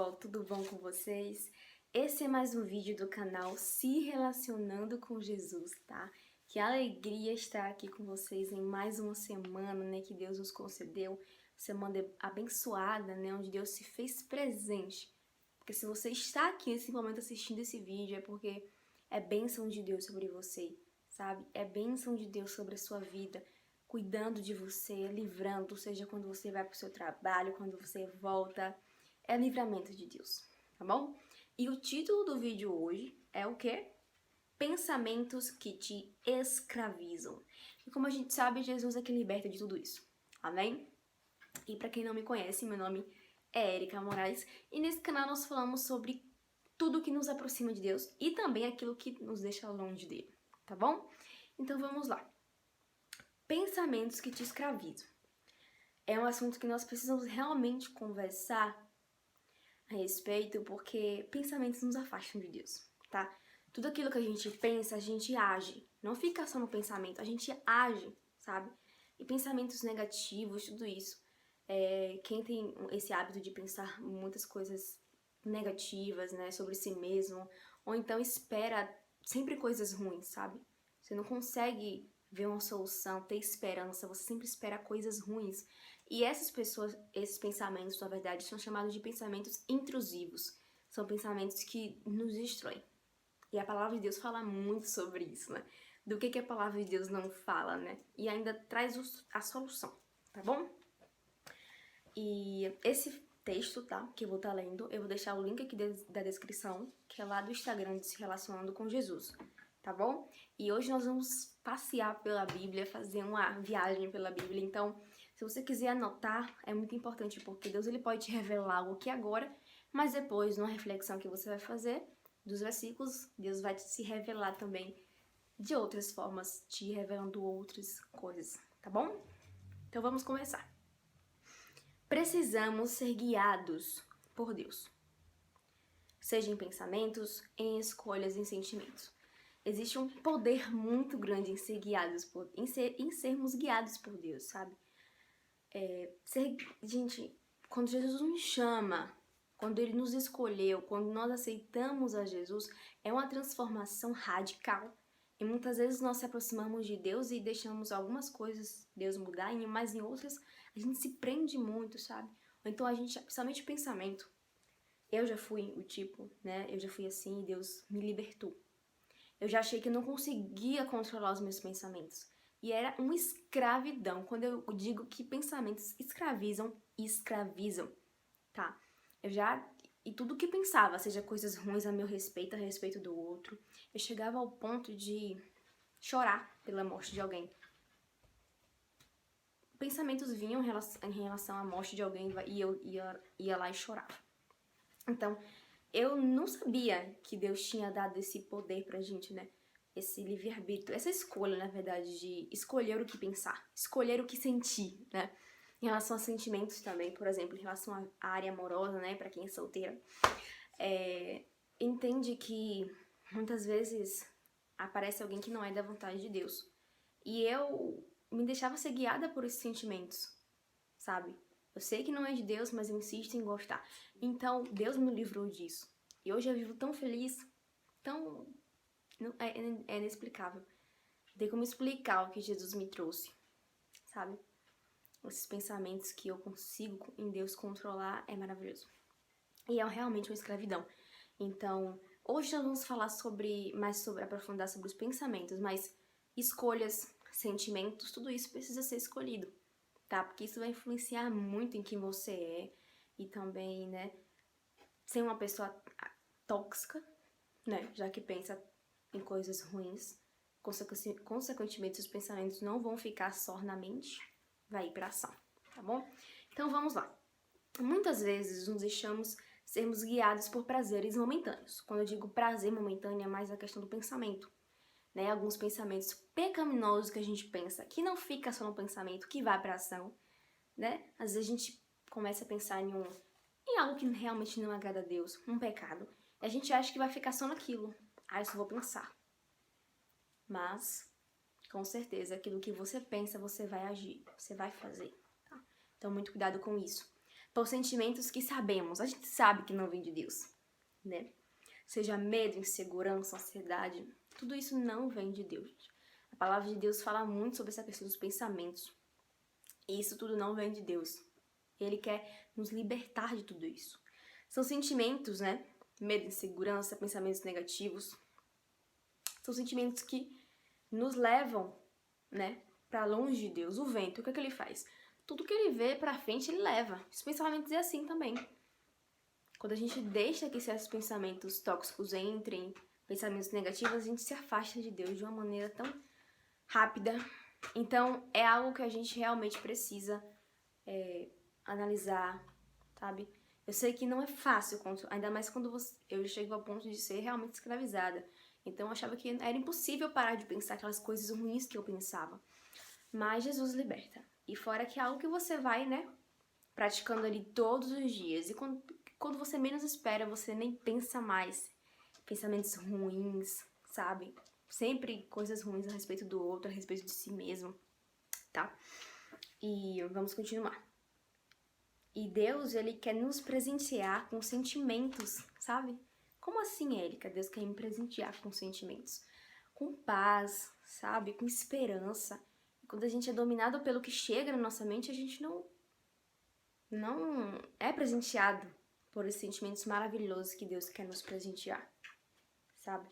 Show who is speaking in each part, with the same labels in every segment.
Speaker 1: pessoal, tudo bom com vocês? Esse é mais um vídeo do canal Se Relacionando com Jesus, tá? Que alegria estar aqui com vocês em mais uma semana, né, que Deus nos concedeu, semana abençoada, né, onde Deus se fez presente. Porque se você está aqui nesse momento assistindo esse vídeo é porque é bênção de Deus sobre você, sabe? É bênção de Deus sobre a sua vida, cuidando de você, livrando, seja quando você vai para o seu trabalho, quando você volta, é livramento de Deus, tá bom? E o título do vídeo hoje é o quê? Pensamentos que te escravizam. E como a gente sabe, Jesus é que liberta de tudo isso, amém? E para quem não me conhece, meu nome é Erika Moraes e nesse canal nós falamos sobre tudo que nos aproxima de Deus e também aquilo que nos deixa longe dele, tá bom? Então vamos lá. Pensamentos que te escravizam. É um assunto que nós precisamos realmente conversar a respeito, porque pensamentos nos afastam de Deus, tá? Tudo aquilo que a gente pensa, a gente age. Não fica só no pensamento, a gente age, sabe? E pensamentos negativos, tudo isso. Quem tem esse hábito de pensar muitas coisas negativas, né, sobre si mesmo, ou então espera sempre coisas ruins, sabe? Você não consegue ver uma solução, ter esperança, você sempre espera coisas ruins. E essas pessoas, esses pensamentos, na verdade, são chamados de pensamentos intrusivos. São pensamentos que nos destroem. E a palavra de Deus fala muito sobre isso, né? Do que a palavra de Deus não fala, né? E ainda traz a solução, tá bom? E esse texto, tá? Que eu vou estar lendo, eu vou deixar o link aqui da descrição, que é lá do Instagram de Se Relacionando com Jesus, tá bom? E hoje nós vamos passear pela Bíblia, fazer uma viagem pela Bíblia. Então, se você quiser anotar, é muito importante, porque Deus ele pode te revelar algo aqui agora, mas depois, numa reflexão que você vai fazer dos versículos, Deus vai se revelar também de outras formas, te revelando outras coisas, tá bom? Então vamos começar. Precisamos ser guiados por Deus, seja em pensamentos, em escolhas, em sentimentos. Existe um poder muito grande em ser guiados em sermos guiados por Deus, sabe? Gente, quando Jesus nos chama, quando Ele nos escolheu, quando nós aceitamos a Jesus, é uma transformação radical. E muitas vezes nós se aproximamos de Deus e deixamos algumas coisas Deus mudar, mas em outras a gente se prende muito, sabe? Ou então a gente, principalmente pensamento. Eu já fui o tipo, né? Eu já fui assim e Deus me libertou. Eu já achei que eu não conseguia controlar os meus pensamentos. E era uma escravidão. Quando eu digo que pensamentos escravizam, tá? E tudo que pensava, seja coisas ruins a meu respeito, a respeito do outro, eu chegava ao ponto de chorar pela morte de alguém. Pensamentos vinham em relação à morte de alguém e eu ia lá e chorava. Então, eu não sabia que Deus tinha dado esse poder pra gente, né? Esse livre-arbítrio, essa escolha, na verdade, de escolher o que pensar, escolher o que sentir, né? Em relação a sentimentos também, por exemplo, em relação à área amorosa, né? Pra quem é solteira, entende que muitas vezes aparece alguém que não é da vontade de Deus. E eu me deixava ser guiada por esses sentimentos, sabe? Eu sei que não é de Deus, mas eu insisto em gostar. Então, Deus me livrou disso. E hoje eu vivo tão feliz, tão... É inexplicável. Não tem como explicar o que Jesus me trouxe, sabe? Esses pensamentos que eu consigo em Deus controlar é maravilhoso. E é realmente uma escravidão. Então, hoje nós vamos falar aprofundar sobre os pensamentos, mas escolhas, sentimentos, tudo isso precisa ser escolhido, tá? Porque isso vai influenciar muito em quem você é e também, né, ser uma pessoa tóxica, né, já que pensa em coisas ruins, consequentemente os pensamentos não vão ficar só na mente, vai ir pra ação, tá bom? Então vamos lá. Muitas vezes nos deixamos sermos guiados por prazeres momentâneos. Quando eu digo prazer momentâneo, é mais a questão do pensamento, né? Alguns pensamentos pecaminosos que a gente pensa, que não fica só no pensamento, que vai pra ação, né? Às vezes a gente começa a pensar em algo que realmente não agrada a Deus, um pecado, e a gente acha que vai ficar só naquilo. Ah, eu só vou pensar. Mas, com certeza, aquilo que você pensa, você vai agir, você vai fazer, tá? Então, muito cuidado com isso. por sentimentos que sabemos, a gente sabe que não vem de Deus, né? Seja medo, insegurança, ansiedade, tudo isso não vem de Deus. A palavra de Deus fala muito sobre essa questão dos pensamentos. E isso tudo não vem de Deus. Ele quer nos libertar de tudo isso. São sentimentos, né? Medo, insegurança, pensamentos negativos. São sentimentos que nos levam, né, para longe de Deus. O vento, o que é que ele faz? Tudo que ele vê pra frente, ele leva. Os pensamentos é assim também. Quando a gente deixa que esses pensamentos tóxicos entrem, pensamentos negativos, a gente se afasta de Deus de uma maneira tão rápida. Então, é algo que a gente realmente precisa analisar, sabe? Eu sei que não é fácil, ainda mais quando eu chego ao ponto de ser realmente escravizada. Então, eu achava que era impossível parar de pensar aquelas coisas ruins que eu pensava. Mas Jesus liberta. E fora que é algo que você vai, né, praticando ali todos os dias. E quando você menos espera, você nem pensa mais. Pensamentos ruins, sabe? Sempre coisas ruins a respeito do outro, a respeito de si mesmo, tá? E vamos continuar. E Deus, ele quer nos presentear com sentimentos, sabe? Como assim, Érica? Deus quer me presentear com sentimentos? Com paz, sabe? Com esperança. Quando a gente é dominado pelo que chega na nossa mente, a gente não é presenteado por esses sentimentos maravilhosos que Deus quer nos presentear, sabe?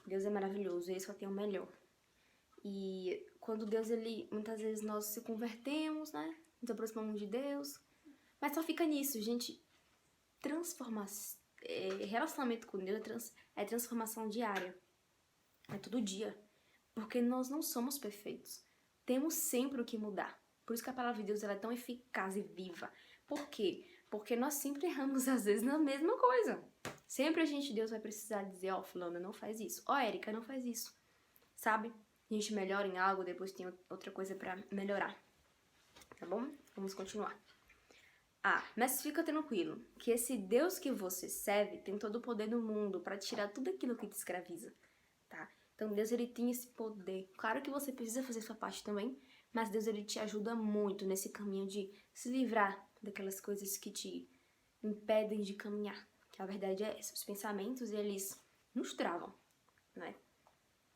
Speaker 1: Deus é maravilhoso, Ele só tem o melhor. E quando Deus, muitas vezes nós se convertemos, né? Nos aproximamos de Deus, mas só fica nisso, gente. Relacionamento com Deus é transformação diária. É todo dia. Porque nós não somos perfeitos. Temos sempre o que mudar. Por isso que a palavra de Deus ela é tão eficaz e viva. Por quê? Porque nós sempre erramos, às vezes, na mesma coisa. Sempre Deus vai precisar dizer, ó, fulana, não faz isso. Ó, Érica, não faz isso. Sabe? A gente melhora em algo, depois tem outra coisa pra melhorar. Tá bom? Vamos continuar. Mas fica tranquilo, que esse Deus que você serve tem todo o poder do mundo pra tirar tudo aquilo que te escraviza, tá? Então Deus, ele tem esse poder. Claro que você precisa fazer sua parte também, mas Deus, ele te ajuda muito nesse caminho de se livrar daquelas coisas que te impedem de caminhar. Que a verdade é essa, os pensamentos, eles nos travam, né?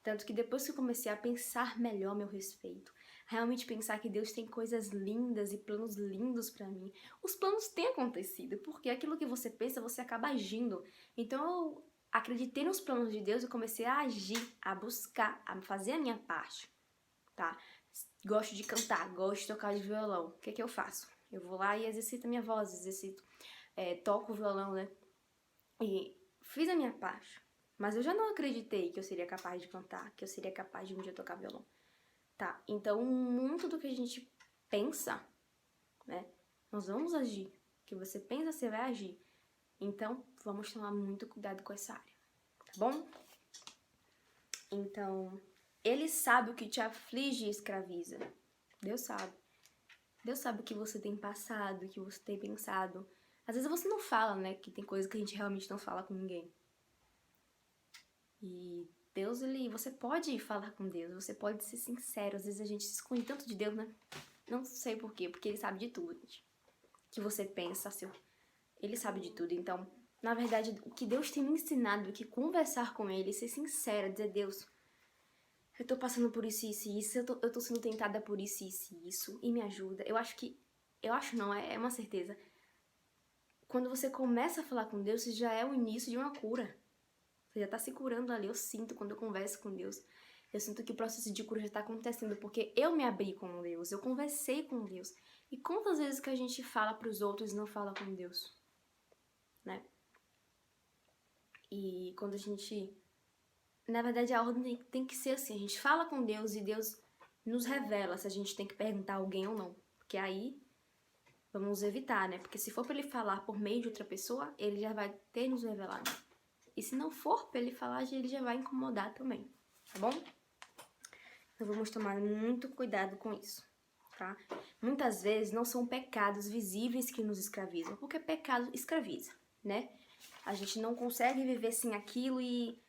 Speaker 1: Tanto que depois que eu comecei a pensar melhor a meu respeito, realmente pensar que Deus tem coisas lindas e planos lindos pra mim, os planos têm acontecido, porque aquilo que você pensa, você acaba agindo. Então eu acreditei nos planos de Deus e comecei a agir, a buscar, a fazer a minha parte, tá? Gosto de cantar, gosto de tocar de violão. O que eu faço? Eu vou lá e exercito a minha voz, toco o violão, né? E fiz a minha parte. Mas eu já não acreditei que eu seria capaz de cantar, que eu seria capaz de um dia tocar violão. Tá, então muito do que a gente pensa, né, nós vamos agir. O que você pensa, você vai agir. Então, vamos tomar muito cuidado com essa área, tá bom? Então, Ele sabe o que te aflige e escraviza. Deus sabe. Deus sabe o que você tem passado, o que você tem pensado. Às vezes você não fala, né, que tem coisa que a gente realmente não fala com ninguém. E Deus, você pode falar com Deus, você pode ser sincero. Às vezes a gente se esconde tanto de Deus, né? Não sei por quê, porque Ele sabe de tudo, gente. O que você pensa, Ele sabe de tudo. Então, na verdade, o que Deus tem me ensinado é que conversar com Ele, ser sincera, dizer, Deus, eu tô passando por isso, isso e isso, eu tô sendo tentada por isso, isso e isso, e me ajuda. É uma certeza. Quando você começa a falar com Deus, isso já é o início de uma cura. Você já tá se curando ali, eu sinto quando eu converso com Deus. Eu sinto que o processo de cura já tá acontecendo, porque eu me abri com Deus, eu conversei com Deus. E quantas vezes que a gente fala pros outros e não fala com Deus? Né? E quando a gente... Na verdade, a ordem tem que ser assim, a gente fala com Deus e Deus nos revela se a gente tem que perguntar a alguém ou não. Porque aí, vamos evitar, né? Porque se for pra Ele falar por meio de outra pessoa, Ele já vai ter nos revelado. E se não for pra Ele falar, Ele já vai incomodar também, tá bom? Então vamos tomar muito cuidado com isso, tá? Muitas vezes não são pecados visíveis que nos escravizam, porque pecado escraviza, né? A gente não consegue viver sem aquilo e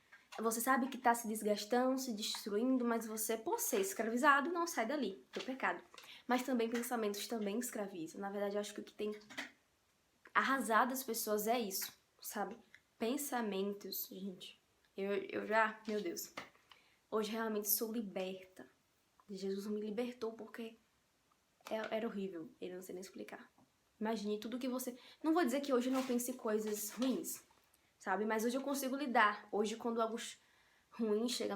Speaker 1: Você sabe que tá se desgastando, se destruindo, mas você, por ser escravizado, não sai dali, do pecado. Mas também pensamentos também escravizam. Na verdade, eu acho que o que tem arrasado as pessoas é isso, sabe? Pensamentos, gente. Eu já, meu Deus. Hoje realmente sou liberta. Jesus me libertou porque era horrível. Eu não sei nem explicar. Imagine tudo que você... Não vou dizer que hoje eu não pense coisas ruins, sabe? Mas hoje eu consigo lidar. Hoje, quando algo ruim chega,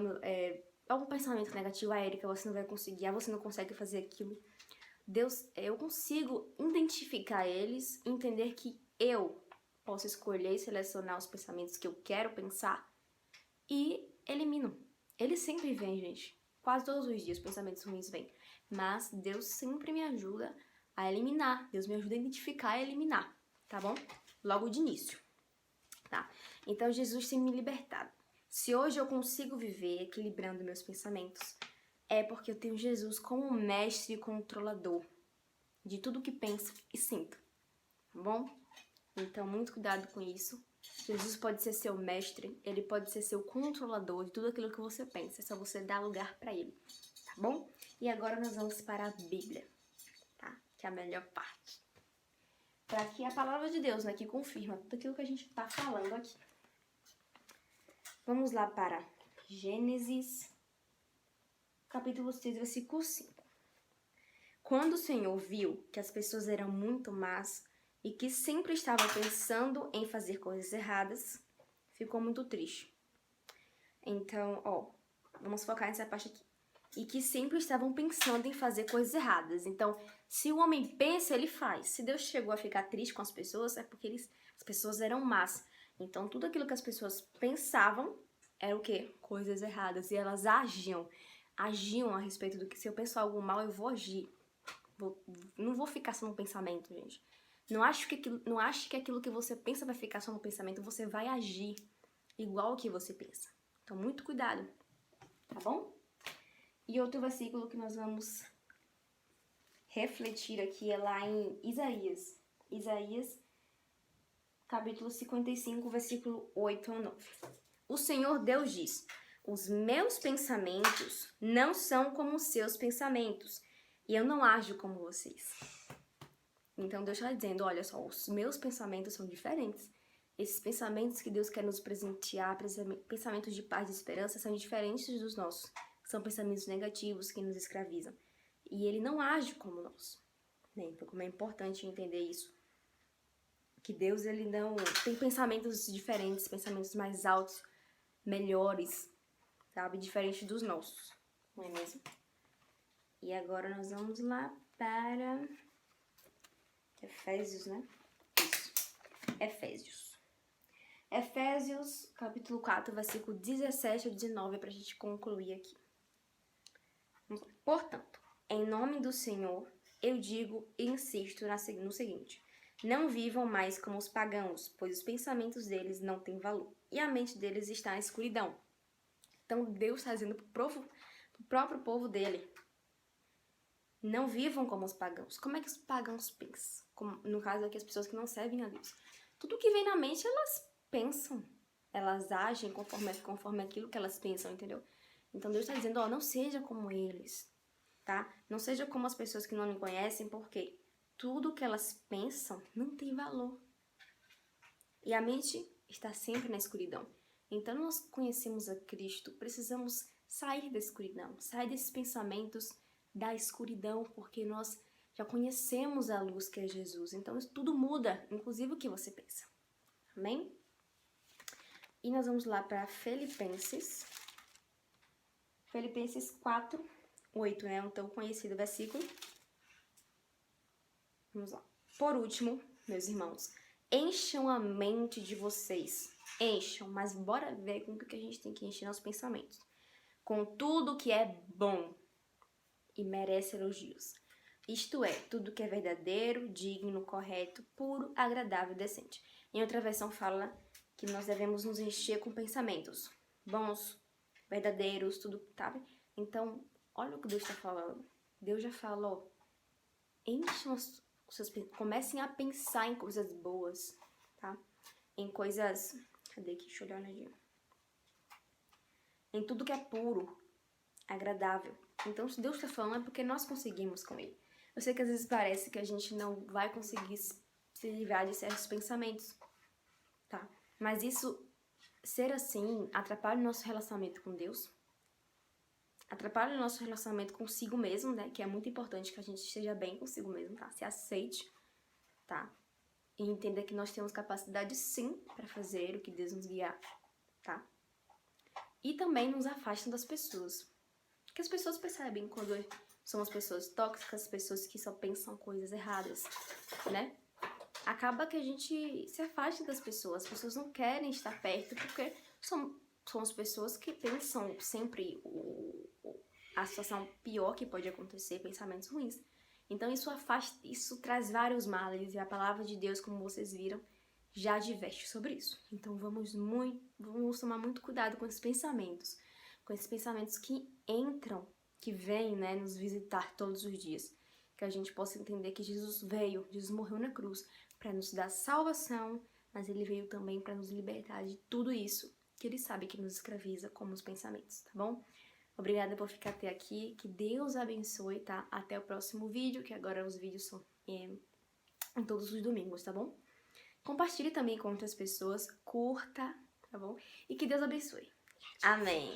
Speaker 1: algum pensamento negativo, Erika, você não vai conseguir, você não consegue fazer aquilo. Deus, eu consigo identificar eles, entender que eu posso escolher e selecionar os pensamentos que eu quero pensar e elimino. Eles sempre vêm, gente. Quase todos os dias pensamentos ruins vêm. Mas Deus sempre me ajuda a eliminar. Deus me ajuda a identificar e eliminar, tá bom? Logo de início, tá? Então Jesus tem me libertado. Se hoje eu consigo viver equilibrando meus pensamentos, é porque eu tenho Jesus como mestre e controlador de tudo que penso e sinto, tá bom? Então, muito cuidado com isso. Jesus pode ser seu mestre, ele pode ser seu controlador de tudo aquilo que você pensa. É só você dar lugar para ele, tá bom? E agora nós vamos para a Bíblia, tá? Que é a melhor parte. Para que a palavra de Deus, né, que confirma tudo aquilo que a gente tá falando aqui. Vamos lá para Gênesis, capítulo 6, versículo 5. Quando o Senhor viu que as pessoas eram muito más e que sempre estavam pensando em fazer coisas erradas, ficou muito triste. Então, vamos focar nessa parte aqui. E que sempre estavam pensando em fazer coisas erradas. Então, se o homem pensa, ele faz. Se Deus chegou a ficar triste com as pessoas, é porque as pessoas eram más. Então, tudo aquilo que as pessoas pensavam era o quê? Coisas erradas. E elas agiam a respeito do que se eu penso algo mal, eu vou agir. Não vou ficar só no pensamento, gente. Não ache que aquilo que você pensa vai ficar só no pensamento. Você vai agir igual ao que você pensa. Então, muito cuidado, tá bom? E outro versículo que nós vamos refletir aqui é lá em Isaías. Isaías, capítulo 55, versículo 8 a 9. O Senhor Deus diz: os meus pensamentos não são como os seus pensamentos, e eu não ajo como vocês. Então Deus está dizendo, olha só, os meus pensamentos são diferentes. Esses pensamentos que Deus quer nos presentear, pensamentos de paz e esperança, são diferentes dos nossos. São pensamentos negativos que nos escravizam. E Ele não age como nós. Né? Então, como é importante entender isso. Que Deus, Ele não... tem pensamentos diferentes, pensamentos mais altos, melhores, sabe? Diferentes dos nossos. Não é mesmo? E agora nós vamos lá para... Efésios, né? Isso. Efésios, capítulo 4, versículo 17 a 19, para a gente concluir aqui. Portanto, em nome do Senhor, eu digo e insisto no seguinte: não vivam mais como os pagãos, pois os pensamentos deles não têm valor, e a mente deles está na escuridão. Então, Deus está dizendo para o próprio povo dele: não vivam como os pagãos. Como é que os pagãos pensam? Como, no caso aqui, as pessoas que não servem a Deus. Tudo que vem na mente, elas pensam. Elas agem conforme aquilo que elas pensam, entendeu? Então Deus está dizendo, não seja como eles, tá? Não seja como as pessoas que não me conhecem, porque tudo que elas pensam não tem valor. E a mente está sempre na escuridão. Então nós conhecemos a Cristo, precisamos sair da escuridão, sair desses pensamentos da escuridão, porque nós já conhecemos a luz que é Jesus. Então isso tudo muda, inclusive o que você pensa. Amém? E nós vamos lá para Filipenses 4, 8, né? Um tão conhecido versículo. Vamos lá. Por último, meus irmãos, encham a mente de vocês. Encham, mas bora ver com o que a gente tem que encher nossos pensamentos. Com tudo que é bom e merece elogios. Isto é, tudo que é verdadeiro, digno, correto, puro, agradável e decente. Em outra versão fala que nós devemos nos encher com pensamentos bons, verdadeiros, tudo, sabe? Então, olha o que Deus está falando. Deus já falou, comecem a pensar em coisas boas, tá? Em coisas... Cadê aqui? Deixa eu olhar onde. em tudo que é puro, agradável. Então, se Deus está falando é porque nós conseguimos com Ele. Eu sei que às vezes parece que a gente não vai conseguir se livrar de certos pensamentos, tá? Mas isso, ser assim, atrapalha o nosso relacionamento com Deus, atrapalha o nosso relacionamento consigo mesmo, né? Que é muito importante que a gente esteja bem consigo mesmo, tá? Se aceite, tá? E entenda que nós temos capacidade sim para fazer o que Deus nos guiar, tá? E também nos afasta das pessoas. Porque as pessoas percebem quando somos pessoas tóxicas, pessoas que só pensam coisas erradas, né? Acaba que a gente se afasta das pessoas. As pessoas não querem estar perto porque somos pessoas que pensam sempre a situação pior que pode acontecer, pensamentos ruins. Então isso afasta, isso traz vários males e a palavra de Deus, como vocês viram, já adverte sobre isso. Então vamos tomar muito cuidado com esses pensamentos que entram, que vêm, né, nos visitar todos os dias. Que a gente possa entender que Jesus morreu na cruz para nos dar salvação, mas Ele veio também para nos libertar de tudo isso que Ele sabe que nos escraviza, como os pensamentos, tá bom? Obrigada por ficar até aqui, que Deus abençoe, tá? Até o próximo vídeo, que agora os vídeos são em todos os domingos, tá bom? Compartilhe também com outras pessoas, curta, tá bom? E que Deus abençoe. Amém!